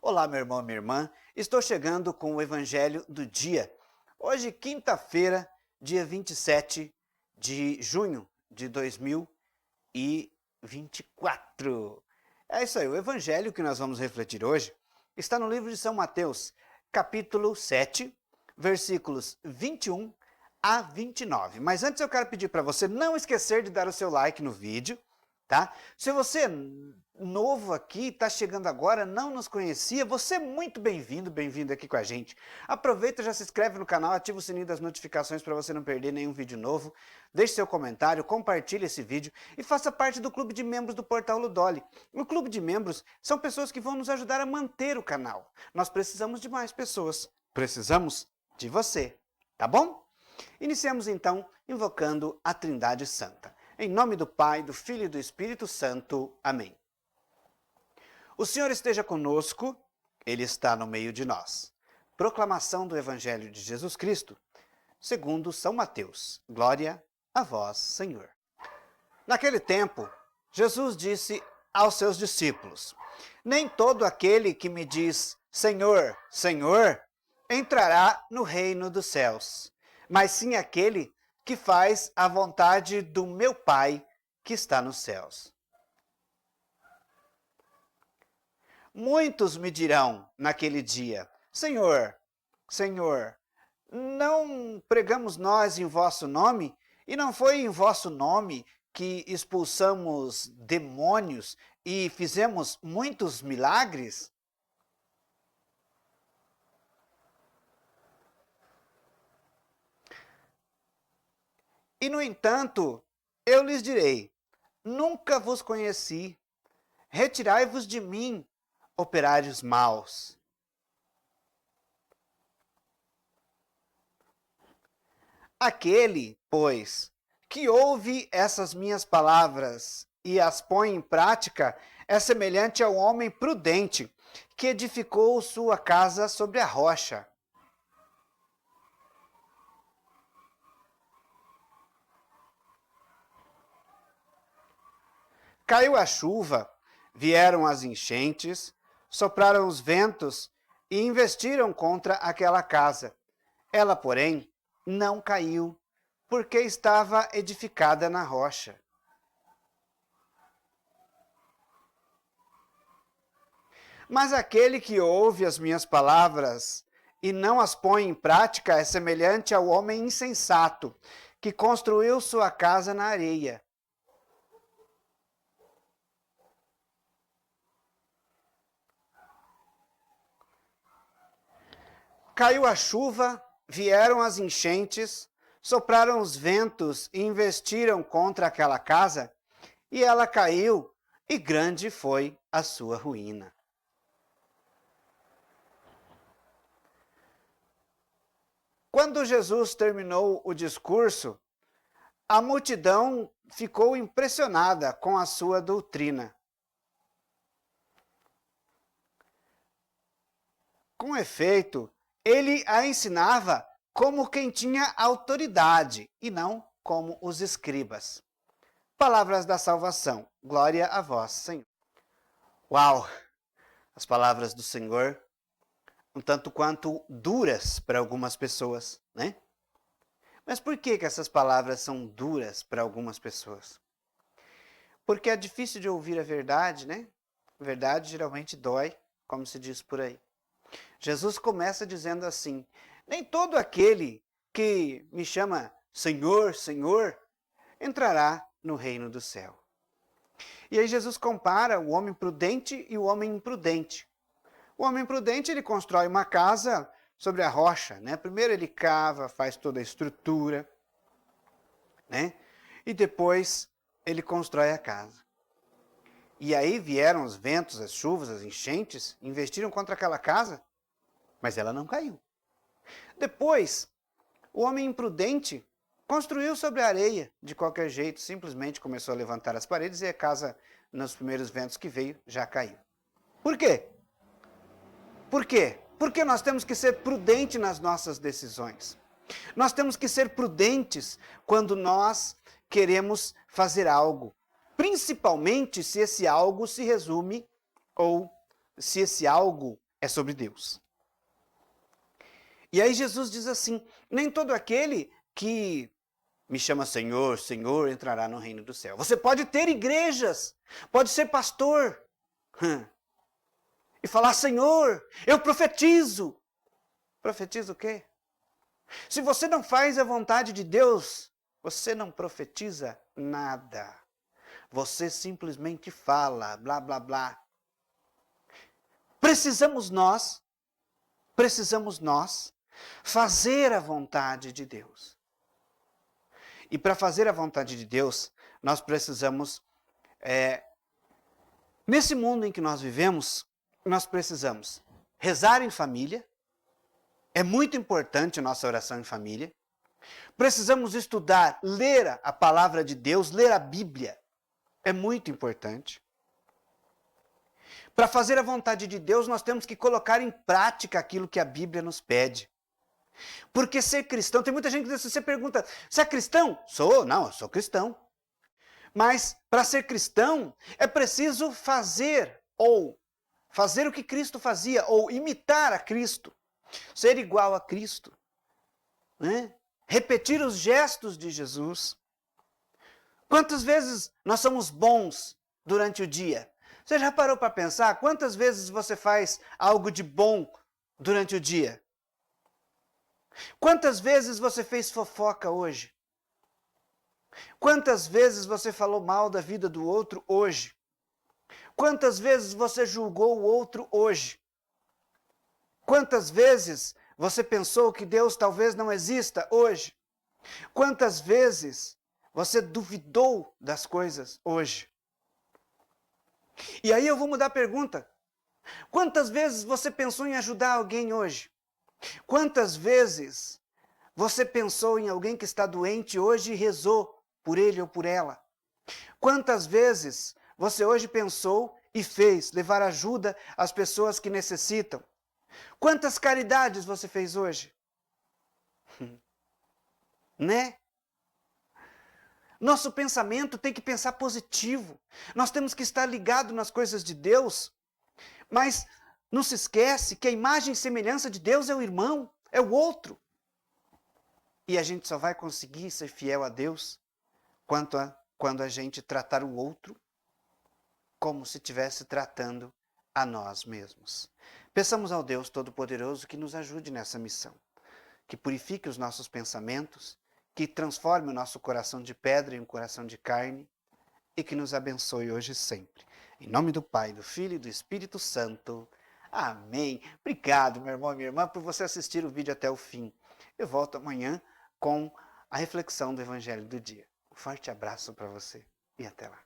Olá, meu irmão, minha irmã. Estou chegando com o Evangelho do dia. Hoje, quinta-feira, dia 27 de junho de 2024. É isso aí, o Evangelho que nós vamos refletir hoje está no livro de São Mateus, capítulo 7, versículos 21 a 29. Mas antes eu quero pedir para você não esquecer de dar o seu like no vídeo, tá? Se você é novo aqui, está chegando agora, não nos conhecia, você é muito bem-vindo, bem-vindo aqui com a gente. Aproveita, já se inscreve no canal, ativa o sininho das notificações para você não perder nenhum vídeo novo. Deixe seu comentário, compartilhe esse vídeo e faça parte do clube de membros do Portal Ludoli. O clube de membros são pessoas que vão nos ajudar a manter o canal. Nós precisamos de mais pessoas, precisamos de você, tá bom? Iniciamos então invocando a Trindade Santa. Em nome do Pai, do Filho e do Espírito Santo. Amém. O Senhor esteja conosco, Ele está no meio de nós. Proclamação do Evangelho de Jesus Cristo, segundo São Mateus. Glória a vós, Senhor. Naquele tempo, Jesus disse aos seus discípulos: nem todo aquele que me diz Senhor, Senhor, entrará no reino dos céus, mas sim aquele que faz a vontade do meu Pai que está nos céus. Muitos me dirão naquele dia: Senhor, Senhor, não pregamos nós em vosso nome? E não foi em vosso nome que expulsamos demônios e fizemos muitos milagres? E, no entanto, eu lhes direi: nunca vos conheci. Retirai-vos de mim, operários maus. Aquele, pois, que ouve essas minhas palavras e as põe em prática, é semelhante ao homem prudente que edificou sua casa sobre a rocha. Caiu a chuva, vieram as enchentes, sopraram os ventos e investiram contra aquela casa. Ela, porém, não caiu, porque estava edificada na rocha. Mas aquele que ouve as minhas palavras e não as põe em prática é semelhante ao homem insensato, que construiu sua casa na areia. Caiu a chuva, vieram as enchentes, sopraram os ventos e investiram contra aquela casa, e ela caiu, e grande foi a sua ruína. Quando Jesus terminou o discurso, a multidão ficou impressionada com a sua doutrina. Com efeito, ele a ensinava como quem tinha autoridade e não como os escribas. Palavras da salvação. Glória a vós, Senhor. Uau! As palavras do Senhor, um tanto quanto duras para algumas pessoas, né? Mas por que essas palavras são duras para algumas pessoas? Porque é difícil de ouvir a verdade, né? A verdade geralmente dói, como se diz por aí. Jesus começa dizendo assim: nem todo aquele que me chama Senhor, Senhor, entrará no reino do céu. E aí Jesus compara o homem prudente e o homem imprudente. O homem prudente, ele constrói uma casa sobre a rocha, né? Primeiro ele cava, faz toda a estrutura, né? E depois ele constrói a casa. E aí vieram os ventos, as chuvas, as enchentes, investiram contra aquela casa, mas ela não caiu. Depois, o homem imprudente construiu sobre a areia, de qualquer jeito, simplesmente começou a levantar as paredes e a casa, nos primeiros ventos que veio, já caiu. Por quê? Por quê? Porque nós temos que ser prudentes nas nossas decisões. Nós temos que ser prudentes quando nós queremos fazer algo. Principalmente se esse algo se resume ou se esse algo é sobre Deus. E aí Jesus diz assim, nem todo aquele que me chama Senhor, Senhor, entrará no reino do céu. Você pode ter igrejas, pode ser pastor, e falar, Senhor, eu profetizo. Profetiza o quê? Se você não faz a vontade de Deus, você não profetiza nada. Você simplesmente fala, blá, blá, blá. Precisamos nós fazer a vontade de Deus. E para fazer a vontade de Deus, nós precisamos, nesse mundo em que nós vivemos, nós precisamos rezar em família. É muito importante a nossa oração em família. Precisamos estudar, ler a palavra de Deus, ler a Bíblia. É muito importante. Para fazer a vontade de Deus, nós temos que colocar em prática aquilo que a Bíblia nos pede. Porque ser cristão, tem muita gente que você pergunta, você é cristão? Não, eu sou cristão. Mas para ser cristão, é preciso fazer o que Cristo fazia, ou imitar a Cristo. Ser igual a Cristo. Né? Repetir os gestos de Jesus. Quantas vezes nós somos bons durante o dia? Você já parou para pensar quantas vezes você faz algo de bom durante o dia? Quantas vezes você fez fofoca hoje? Quantas vezes você falou mal da vida do outro hoje? Quantas vezes você julgou o outro hoje? Quantas vezes você pensou que Deus talvez não exista hoje? Quantas vezes você duvidou das coisas hoje? E aí eu vou mudar a pergunta. Quantas vezes você pensou em ajudar alguém hoje? Quantas vezes você pensou em alguém que está doente hoje e rezou por ele ou por ela? Quantas vezes você hoje pensou e fez levar ajuda às pessoas que necessitam? Quantas caridades você fez hoje? Né? Nosso pensamento tem que pensar positivo. Nós temos que estar ligados nas coisas de Deus. Mas não se esquece que a imagem e semelhança de Deus é o irmão, é o outro. E a gente só vai conseguir ser fiel a Deus quando a gente tratar o outro como se estivesse tratando a nós mesmos. Peçamos ao Deus Todo-Poderoso que nos ajude nessa missão, que purifique os nossos pensamentos, que transforme o nosso coração de pedra em um coração de carne e que nos abençoe hoje e sempre. Em nome do Pai, do Filho e do Espírito Santo. Amém. Obrigado, meu irmão e minha irmã, por você assistir o vídeo até o fim. Eu volto amanhã com a reflexão do Evangelho do dia. Um forte abraço para você e até lá.